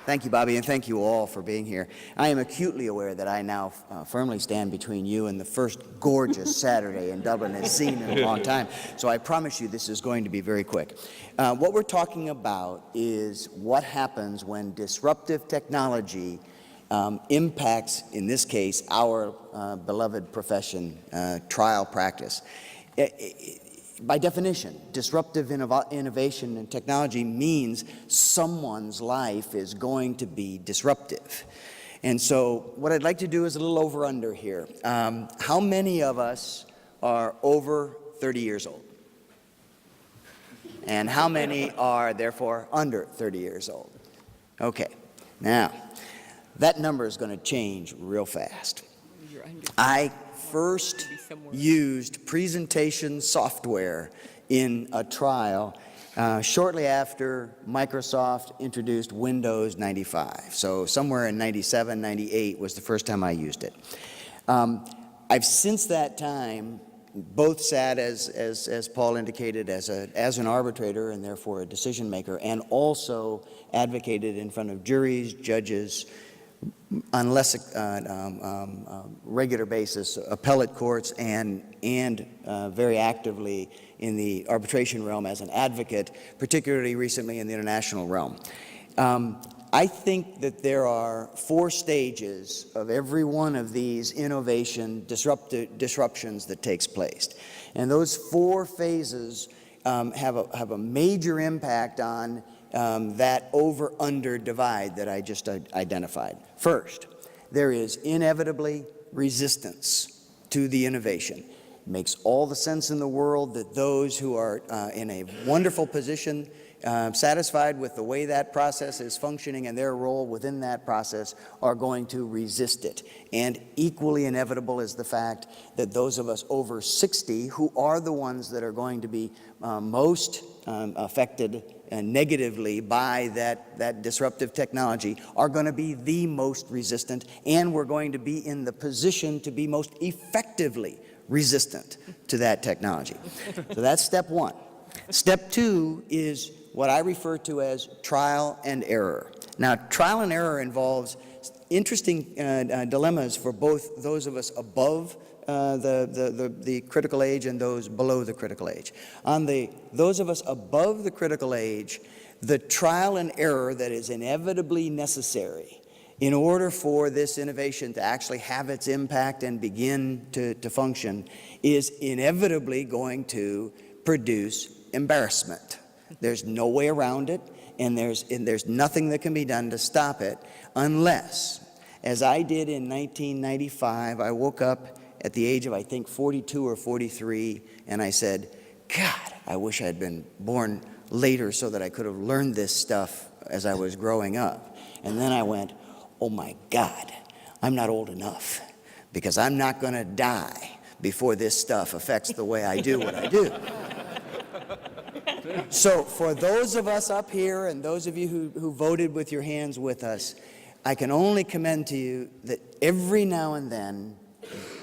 Thank you, Bobby, and thank you all for being here. I am acutely aware that I now firmly stand between you and the first gorgeous Saturday in Dublin has seen in a long time, so I promise you this is going to be very quick. What we're talking about is what happens when disruptive technology impacts, in this case, our beloved profession, trial practice. By definition, disruptive innovation and technology means someone's life is going to be disruptive. And so what I'd like to do is a little over-under here. How many of us are over 30 years old? And how many are, therefore, under 30 years old? Okay. Now, that number is going to change real fast. I first used presentation software in a trial shortly after Microsoft introduced Windows 95. So somewhere in 97, 98 was the first time I used it. I've since that time both sat, as Paul indicated, as an arbitrator and therefore a decision maker, and also advocated in front of juries, judges, on less regular basis, appellate courts, and very actively in the arbitration realm as an advocate, particularly recently in the international realm. I think that there are 4 stages of every one of these innovation disruptions that takes place. And those 4 phases have a major impact on that over-under divide that I just identified. First, there is inevitably resistance to the innovation. It makes all the sense in the world that those who are in a wonderful position, satisfied with the way that process is functioning and their role within that process, are going to resist it. And equally inevitable is the fact that those of us over 60, who are the ones that are going to be most affected negatively by that disruptive technology, are going to be the most resistant, and we're going to be in the position to be most effectively resistant to that technology. So that's step 1. Step 2 is what I refer to as trial and error. Now, trial and error involves interesting dilemmas for both those of us above the critical age and those below the critical age. On those of us above the critical age, the trial and error that is inevitably necessary in order for this innovation to actually have its impact and begin to function is inevitably going to produce embarrassment. There's no way around it, and there's nothing that can be done to stop it unless, as I did in 1995, I woke up at the age of, I think, 42 or 43, and I said, God, I wish I had been born later so that I could have learned this stuff as I was growing up. And then I went, oh my God, I'm not old enough, because I'm not going to die before this stuff affects the way I do what I do. So for those of us up here and those of you who voted with your hands with us, I can only commend to you that every now and then,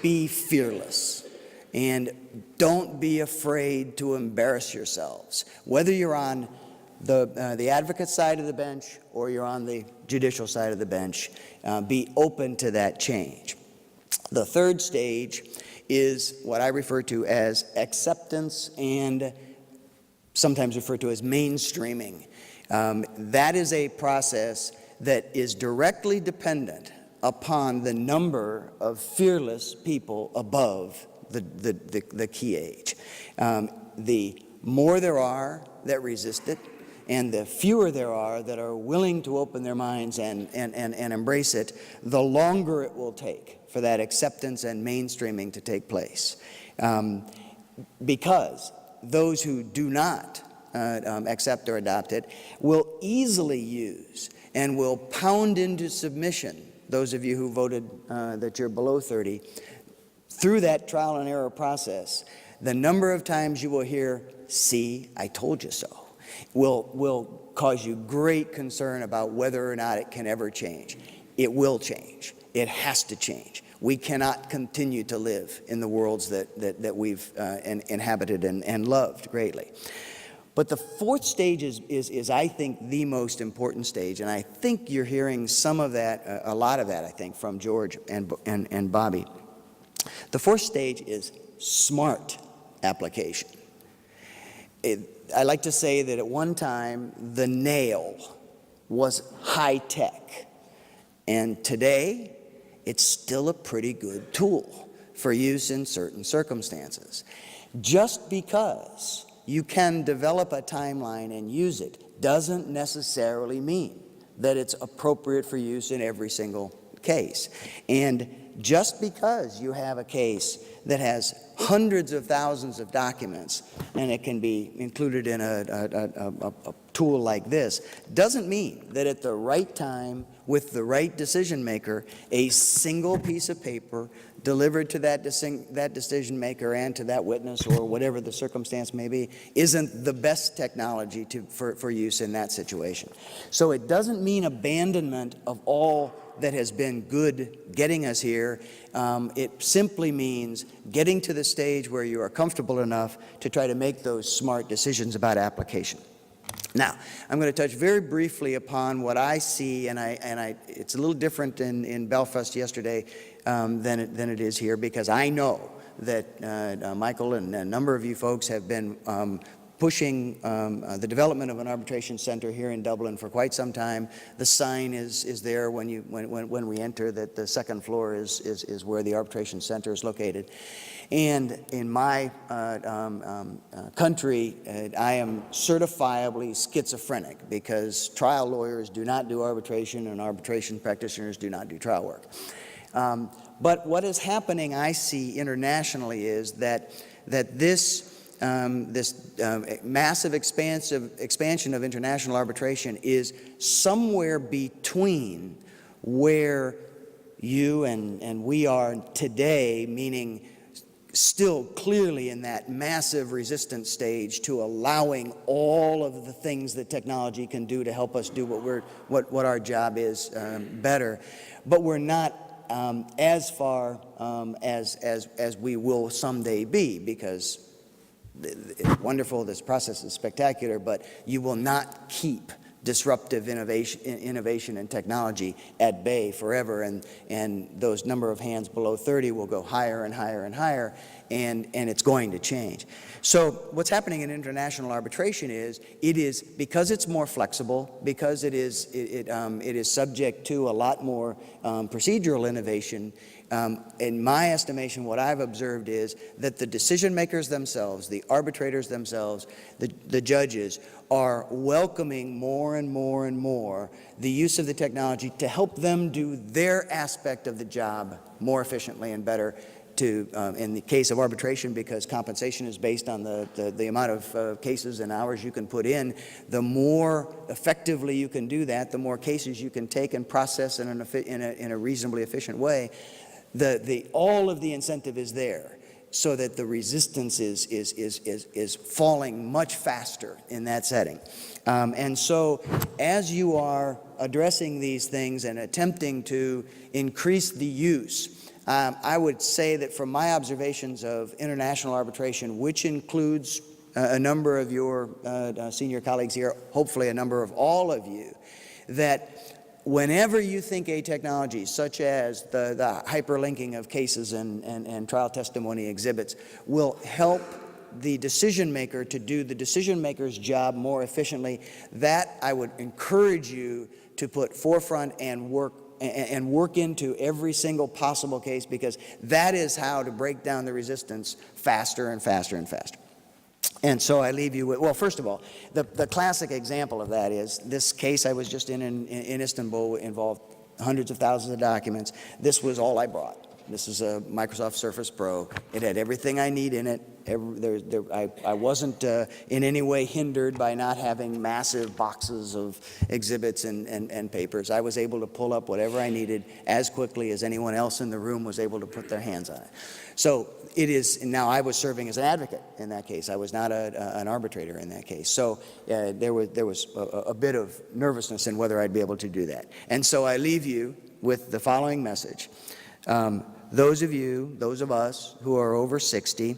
be fearless and don't be afraid to embarrass yourselves. Whether you're on the advocate side of the bench or you're on the judicial side of the bench, be open to that change. The third stage is what I refer to as acceptance and sometimes referred to as mainstreaming. That is a process that is directly dependent upon the number of fearless people above the key age. The more there are that resist it, and the fewer there are that are willing to open their minds and embrace it, the longer it will take for that acceptance and mainstreaming to take place. Because those who do not accept or adopt it will easily use and will pound into submission, those of you who voted that you're below 30, through that trial and error process, the number of times you will hear, see, I told you so, will cause you great concern about whether or not it can ever change. It will change. It has to change. We cannot continue to live in the worlds that we've inhabited and loved greatly. But the fourth stage is I think, the most important stage, and I think you're hearing some of that, a lot of that, I think, from George and Bobby. The fourth stage is smart application. I like to say that at one time, the nail was high tech, and today, it's still a pretty good tool for use in certain circumstances. Just because you can develop a timeline and use it doesn't necessarily mean that it's appropriate for use in every single case. And just because you have a case that has hundreds of thousands of documents and it can be included in a tool like this, doesn't mean that at the right time, with the right decision maker, a single piece of paper delivered to that decision maker and to that witness, or whatever the circumstance may be, isn't the best technology for use in that situation. So it doesn't mean abandonment of all that has been good getting us here. It simply means getting to the stage where you are comfortable enough to try to make those smart decisions about application. Now, I'm going to touch very briefly upon what I see, and it's a little different in Belfast yesterday than it is here, because I know that Michael and a number of you folks have been pushing the development of an arbitration center here in Dublin for quite some time. The sign is there when we enter, that the second floor is where the arbitration center is located. And in my country, I am certifiably schizophrenic, because trial lawyers do not do arbitration and arbitration practitioners do not do trial work. But what is happening, I see internationally, is that this massive expansion of international arbitration is somewhere between where you and we are today, meaning still clearly in that massive resistance stage to allowing all of the things that technology can do to help us do what our job is better. But we're not as far as we will someday be, because it's wonderful, this process is spectacular, but you will not keep disruptive innovation and technology at bay forever, and those number of hands below 30 will go higher and higher and higher, and it's going to change. So what's happening in international arbitration is, because it's more flexible, because it is subject to a lot more procedural innovation. In my estimation, what I've observed is that the decision makers themselves, the arbitrators themselves, the judges, are welcoming more and more and more the use of the technology to help them do their aspect of the job more efficiently and better. In the case of arbitration, because compensation is based on the amount of cases and hours you can put in, the more effectively you can do that, the more cases you can take and process in a reasonably efficient way. All of the incentive is there, so that the resistance is falling much faster in that setting. And so as you are addressing these things and attempting to increase the use, I would say that from my observations of international arbitration, which includes a number of your senior colleagues here, hopefully a number of all of you, that whenever you think a technology such as the hyperlinking of cases and trial testimony exhibits will help the decision maker to do the decision maker's job more efficiently, that I would encourage you to put forefront and work into every single possible case, because that is how to break down the resistance faster and faster and faster. And so I leave you with, well, first of all, the classic example of that is this case I was just in Istanbul, involved hundreds of thousands of documents. This was all I brought. This is a Microsoft Surface Pro. It had everything I need in it. I wasn't in any way hindered by not having massive boxes of exhibits and papers. I was able to pull up whatever I needed as quickly as anyone else in the room was able to put their hands on it. So it is, now I was serving as an advocate in that case. I was not an arbitrator in that case. So there was a bit of nervousness in whether I'd be able to do that. And so I leave you with the following message. Those of us who are over 60,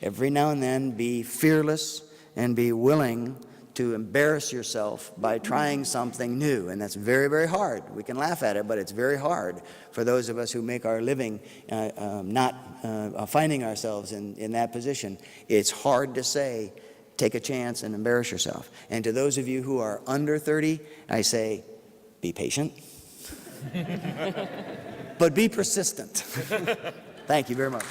every now and then be fearless and be willing to embarrass yourself by trying something new. And that's very, very hard. We can laugh at it, but it's very hard for those of us who make our living not finding ourselves in that position. It's hard to say, take a chance and embarrass yourself. And to those of you who are under 30, I say, be patient, but be persistent. Thank you very much.